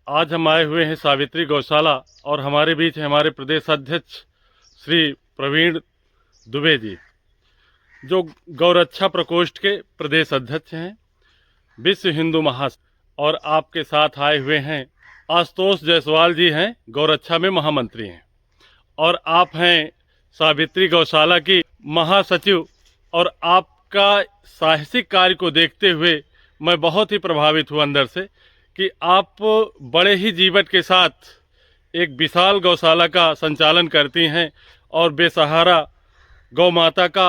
आज हम आए हुए हैं सावित्री गौशाला और हमारे बीच है हमारे प्रदेश अध्यक्ष श्री प्रवीण दुबे जी, जो गौरक्षा प्रकोष्ठ के प्रदेश अध्यक्ष हैं, विश्व हिंदू महासभा। और आपके साथ आए हुए हैं आशुतोष जायसवाल जी, हैं गौरक्षा में महामंत्री हैं, और आप हैं सावित्री गौशाला की महासचिव। और आपका साहसिक कार्य को देखते हुए मैं बहुत ही प्रभावित हूँ अंदर से कि आप बड़े ही जीवट के साथ एक विशाल गौशाला का संचालन करती हैं और बेसहारा गौ माता का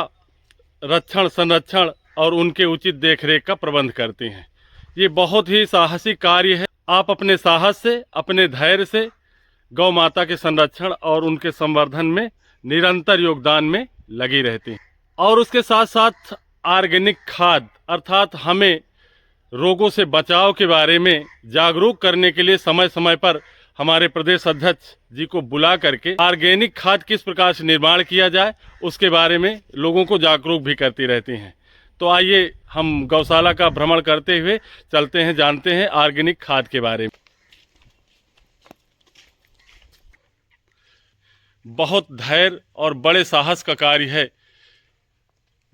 रक्षण, संरक्षण और उनके उचित देखरेख का प्रबंध करती हैं। ये बहुत ही साहसिक कार्य है। आप अपने साहस से, अपने धैर्य से गौ माता के संरक्षण और उनके संवर्धन में निरंतर योगदान में लगी रहती हैं। और उसके साथ साथ ऑर्गेनिक खाद अर्थात हमें रोगों से बचाव के बारे में जागरूक करने के लिए समय समय पर हमारे प्रदेश अध्यक्ष जी को बुला करके ऑर्गेनिक खाद किस प्रकार से निर्माण किया जाए उसके बारे में लोगों को जागरूक भी करती रहती हैं। तो आइए हम गौशाला का भ्रमण करते हुए चलते हैं, जानते हैं ऑर्गेनिक खाद के बारे में। बहुत धैर्य और बड़े साहस का कार्य है।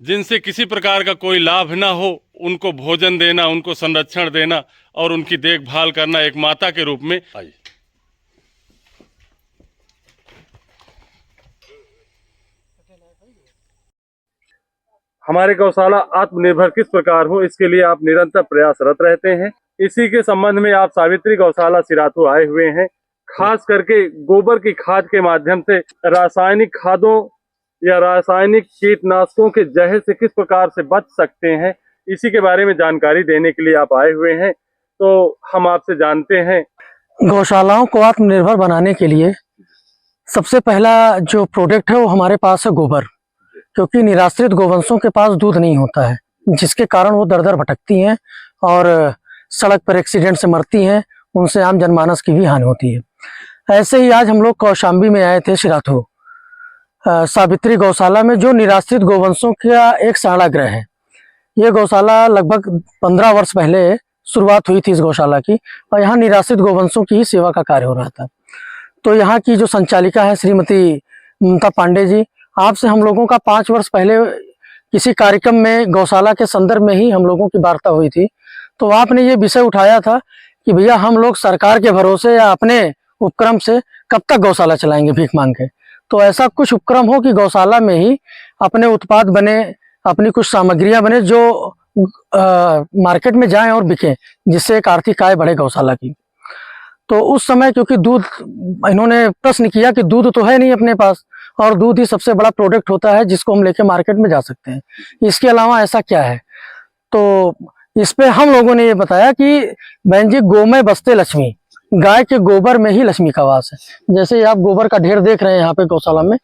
जिनसे किसी प्रकार का कोई लाभ ना हो, उनको भोजन देना, उनको संरक्षण देना और उनकी देखभाल करना एक माता के रूप में। आइए हमारे गौशाला आत्मनिर्भर किस प्रकार हो, इसके लिए आप निरंतर प्रयासरत रहते हैं। इसी के संबंध में आप सावित्री गौशाला सिराथू आए हुए हैं। खास करके गोबर की खाद के माध्यम से रासायनिक खादों या रासायनिक कीटनाशकों के जहर से किस प्रकार से बच सकते हैं, इसी के बारे में जानकारी देने के लिए आप आए हुए हैं। तो हम आपसे जानते हैं, गौशालाओं को आत्मनिर्भर बनाने के लिए सबसे पहला जो प्रोडक्ट है वो हमारे पास है गोबर, क्योंकि निराश्रित गोवंशों के पास दूध नहीं होता है, जिसके कारण वो दर दर भटकती हैं और सड़क पर एक्सीडेंट से मरती हैं। उनसे आम जनमानस की भी हानि होती है। ऐसे ही आज हम लोग कौशाम्बी में आए थे सिराथू सावित्री गौशाला में, जो निराश्रित गोवंशों का एक शरणागृह है। ये गौशाला लगभग 15 वर्ष पहले शुरुआत हुई थी इस गौशाला की, और यहाँ निराश्रित गोवंशों की ही सेवा का कार्य हो रहा था। तो यहाँ की जो संचालिका है श्रीमती ममता पांडे जी, आपसे हम लोगों का 5 वर्ष पहले किसी कार्यक्रम में गौशाला के संदर्भ में ही हम लोगों की वार्ता हुई थी। तो आपने ये विषय उठाया था कि भैया हम लोग सरकार के भरोसे या अपने उपक्रम से कब तक गौशाला चलाएंगे भीख मांग के। तो ऐसा कुछ उपक्रम हो कि गौशाला में ही अपने उत्पाद बने, अपनी कुछ सामग्रियां बने जो मार्केट में जाएं और बिकें, जिससे एक आर्थिक आय बढ़े गौशाला की। तो उस समय क्योंकि दूध, इन्होंने प्रश्न किया कि दूध तो है नहीं अपने पास, और दूध ही सबसे बड़ा प्रोडक्ट होता है जिसको हम लेके मार्केट में जा सकते हैं, इसके अलावा ऐसा क्या है। तो इस पे हम लोगों ने ये बताया कि बहन जी, गोमय बसते लक्ष्मी, गाय के गोबर में ही लक्ष्मी का वास है। जैसे आप गोबर का ढेर देख रहे हैं यहाँ पे गौशाला में,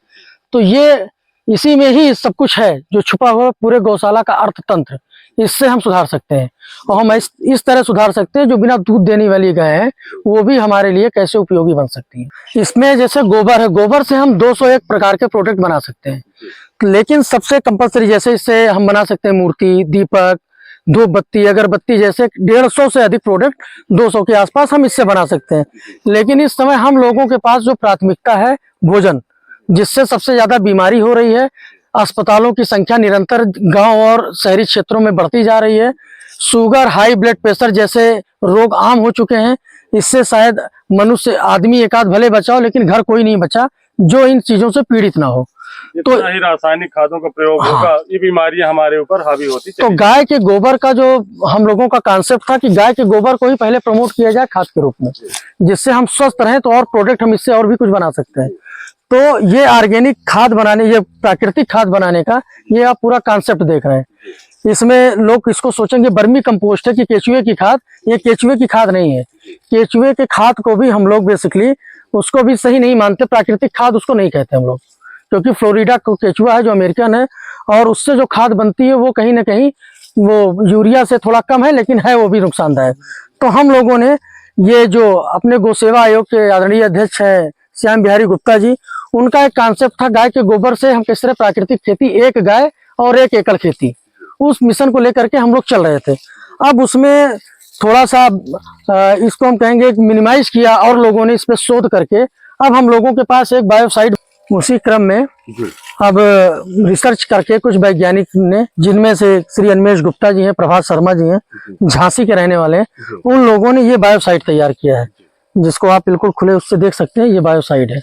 तो ये इसी में ही सब कुछ है जो छुपा हुआ पूरे गौशाला का अर्थतंत्र। इससे हम सुधार सकते हैं, और हम इस तरह सुधार सकते हैं जो बिना दूध देने वाली गाय है वो भी हमारे लिए कैसे उपयोगी बन सकती है। इसमें जैसे गोबर है, गोबर से हम 201 प्रकार के प्रोडक्ट बना सकते हैं, लेकिन सबसे कंपलसरी जैसे इससे हम बना सकते हैं मूर्ति, दीपक, धूप बत्ती, अगरबत्ती, जैसे 150 से अधिक प्रोडक्ट, 200 के आसपास हम इससे बना सकते हैं। लेकिन इस समय हम लोगों के पास जो प्राथमिकता है भोजन, जिससे सबसे ज्यादा बीमारी हो रही है। अस्पतालों की संख्या निरंतर गांव और शहरी क्षेत्रों में बढ़ती जा रही है। शुगर, हाई ब्लड प्रेशर जैसे रोग आम हो चुके हैं। इससे शायद मनुष्य, आदमी एक आध भले बचाओ, लेकिन घर कोई नहीं बचा जो इन चीजों से पीड़ित ना हो। तो ही रासायनिक खादों का प्रयोग होगा, ये बीमारियां हमारे ऊपर हावी होती। तो गाय के गोबर का जो हम लोगों का कांसेप्ट था कि गाय के गोबर को ही पहले प्रमोट किया जाए खाद के रूप में, जिससे हम स्वस्थ रहें, तो और प्रोडक्ट हम इससे और भी कुछ बना सकते हैं। तो ये ऑर्गेनिक खाद बनाने, ये प्राकृतिक खाद बनाने का ये आप पूरा कांसेप्ट देख रहे हैं। इसमें लोग इसको सोचेंगे बर्मी कंपोस्ट है कि केचुए की खाद, ये केचुए की खाद नहीं है। केचुए के खाद को भी हम लोग बेसिकली उसको भी सही नहीं मानते, प्राकृतिक खाद उसको नहीं कहते हम लोग, क्योंकि फ्लोरिडा केचुआ है जो अमेरिकन है, और उससे जो खाद बनती है वो कहीं ना कहीं वो यूरिया से थोड़ा कम है, लेकिन है वो भी नुकसानदायक। तो हम लोगों ने ये जो अपने गौ सेवा आयोग के आदरणीय अध्यक्ष हैं श्याम बिहारी गुप्ता जी, उनका एक कांसेप्ट था गाय के गोबर से हम किस तरह प्राकृतिक खेती, 1 गाय और 1 एकड़ खेती, उस मिशन को लेकर के हम लोग चल रहे थे। अब उसमें थोड़ा सा इसको हम कहेंगे मिनिमाइज किया और लोगों ने इस पे शोध करके अब हम लोगों के पास एक बायोसाइड, उसी क्रम में अब रिसर्च करके कुछ वैज्ञानिक ने, जिनमें से श्री अन्मेष गुप्ता जी हैं, प्रभात शर्मा जी हैं, झांसी के रहने वाले हैं, उन लोगों ने ये बायोसाइड तैयार किया है, जिसको आप बिल्कुल खुले उससे देख सकते हैं, ये बायोसाइड है।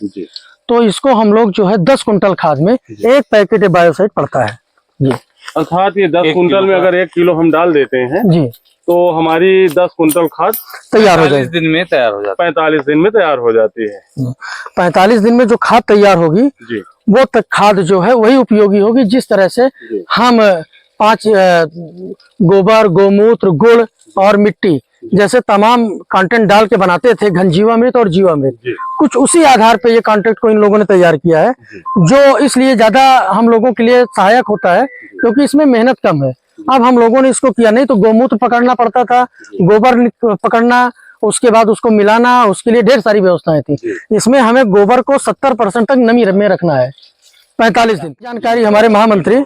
तो इसको हम लोग जो है 10 कुंटल खाद में एक पैकेट बायोसाइड पड़ता है जी। अर्थात ये 10 कुंटल में अगर 1 किलो हम डाल देते हैं जी, तो हमारी 10 कुंटल खाद तैयार हो जाएगी, 45 दिन में तैयार हो जाती 45 दिन में तैयार हो जाती है। 45 दिन में जो खाद तैयार होगी जी वो तक खाद जो है वही उपयोगी होगी, जिस तरह से हम 5 गोबर, गोमूत्र, गुड़ और मिट्टी जैसे तमाम कंटेंट डाल के बनाते थे, घनजीवामृत और जीवामृत, कुछ उसी आधार पे ये कंटेंट को इन लोगों ने तैयार किया है, जो इसलिए ज्यादा हम लोगों के लिए सहायक होता है क्योंकि इसमें मेहनत कम है। अब हम लोगों ने इसको किया, नहीं तो गोमूत्र पकड़ना पड़ता था, गोबर पकड़ना, उसके बाद उसको मिलाना, उसके लिए ढेर सारी व्यवस्थाएं थी। इसमें हमें गोबर को 70% तक नमी में रखना है 45 दिन। जानकारी हमारे महामंत्री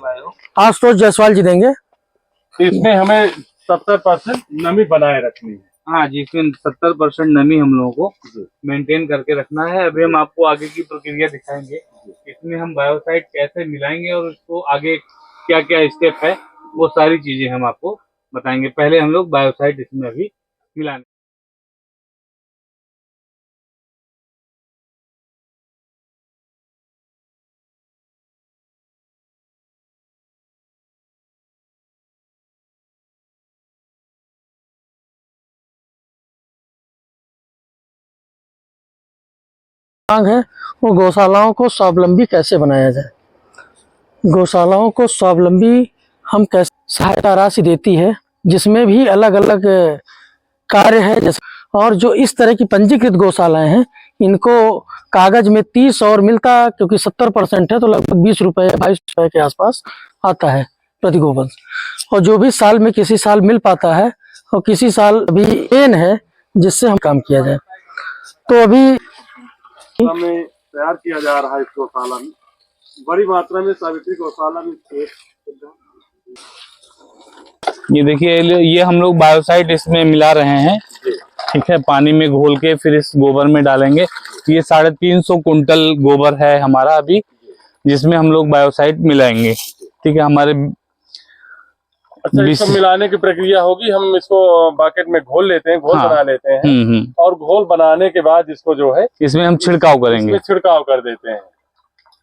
आशुतोष जायसवाल जी देंगे। इसमें हमें 70% नमी बनाए रखनी है। हाँ जी, इसमें 70% नमी हम लोगों को मेंटेन करके रखना है। अभी हम आपको आगे की प्रक्रिया दिखाएंगे, इसमें हम बायोसाइड कैसे मिलाएंगे और उसको आगे क्या क्या स्टेप है वो सारी चीजें हम आपको बताएंगे। पहले हम लोग बायोसाइड इसमें अभी मिलाएंगे। मांग है वो गौशालाओं को स्वावलंबी कैसे बनाया जाए। गौशालाओं को स्वावलंबी हम कैसे सहायता राशि देती है, जिसमें भी अलग अलग कार्य है, जैसे और जो इस तरह की पंजीकृत गौशालाएं हैं इनको कागज में 30 और मिलता, क्योंकि 70% है तो लगभग 20 रुपए 22 रुपए के आसपास आता है प्रति गोवंश। और जो भी साल में किसी साल मिल पाता है और किसी साल अभी एन है जिससे हम काम किया जाए। तो अभी में तैयार किया जा रहा है इस गौशाला में बड़ी मात्रा में सावित्री गौशाला में। ये देखिए, ये हम लोग बायोसाइड इसमें मिला रहे हैं, ठीक है, पानी में घोल के फिर इस गोबर में डालेंगे। ये 350 कुंटल गोबर है हमारा अभी, जिसमें हम लोग बायोसाइड मिलाएंगे, ठीक है। हमारे अच्छा, इसको मिलाने की प्रक्रिया होगी, हम इसको बाकेट में घोल लेते हैं, घोल बना लेते हैं और घोल बनाने के बाद इसको जो है इसमें हम छिड़काव करेंगे, इसमें छिड़काव कर देते हैं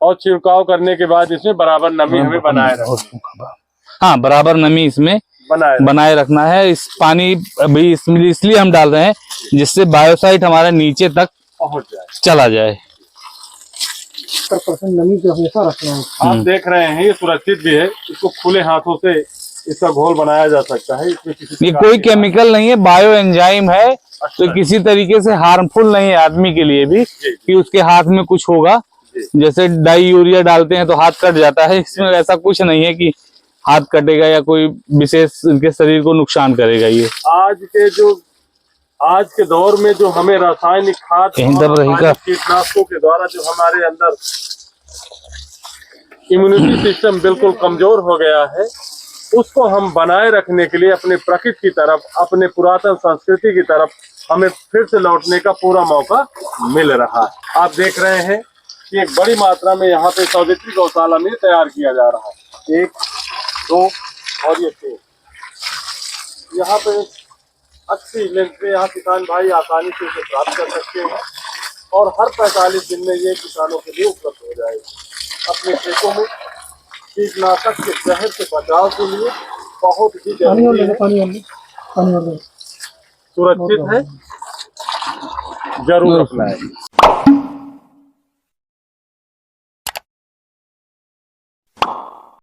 और छिड़काव करने के बाद इसमें बराबर नमी हमें बनाए रखना। हाँ, बराबर नमी इसमें बनाए रखना है। इस पानी अभी इसलिए हम डाल रहे हैं जिससे बायोसाइड हमारे नीचे तक पहुंच जाए, चला जाए। 70% नमी को हमेशा रखना है। आप देख रहे हैं ये सुरक्षित भी है, इसको खुले हाथों से इसका घोल बनाया जा सकता है। इसमें किसी ये कोई केमिकल नहीं है, बायो एंजाइम है। तो किसी तरीके से हार्मफुल नहीं है आदमी के लिए भी कि उसके हाथ में कुछ होगा। जैसे डाई यूरिया डालते हैं तो हाथ कट जाता है, इसमें ऐसा कुछ नहीं है कि हाथ कटेगा या कोई विशेष इनके शरीर को नुकसान करेगा। ये आज के दौर में जो हमें रासायनिक खाद कीटनाशकों के द्वारा जो हमारे अंदर इम्यूनिटी सिस्टम बिल्कुल कमजोर हो गया है, उसको हम बनाए रखने के लिए अपने प्रकृति की तरफ, अपने पुरातन संस्कृति की तरफ हमें फिर से लौटने का पूरा मौका मिल रहा है। आप देख रहे हैं कि एक बड़ी मात्रा में यहाँ पे सावित्री गौशाला में तैयार किया जा रहा है। 1, 2 और ये 3। यहाँ पे अच्छी लेंथ पे यहाँ किसान भाई आसानी से इसे प्राप्त कर सकते हैं और हर 45 दिन में ये किसानों के लिए उपलब्ध हो जाएगी। अपने खेतों में कीटनाशक के जहर से बचाव के लिए बहुत ही जरूरी है, सुरक्षित है, जरूर अपनाएं।